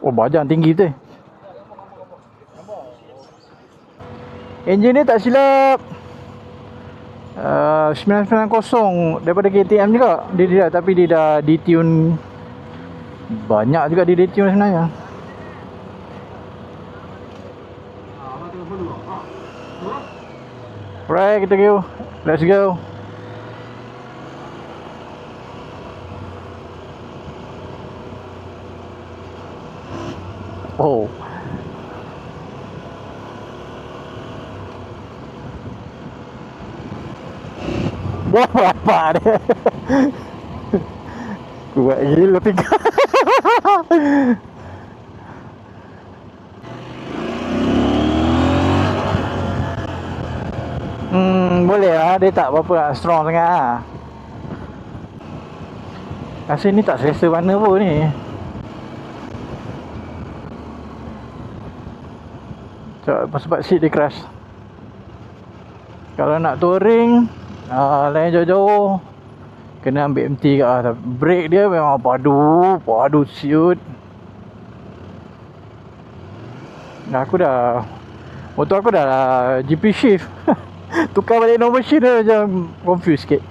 Oh, bajang tinggi tu. Enjin ni tak silap 990 daripada KTM juga. Dia tapi dia dah detune. Banyak juga dia detune sebenarnya. Alright, kita go. Let's go. Oh. Bapak dia. Kuat gila tiga. Boleh lah. Dia tak berapa nak strong sangat lah. Rasa ni tak selesa mana pun ni. Sebab seat dia crash. Kalau nak touring lain jauh-jauh kena ambil MT kat lah. Brake dia memang padu siut. Motor aku dah GP shift. Tukar balik normal shift dah macam confused sikit.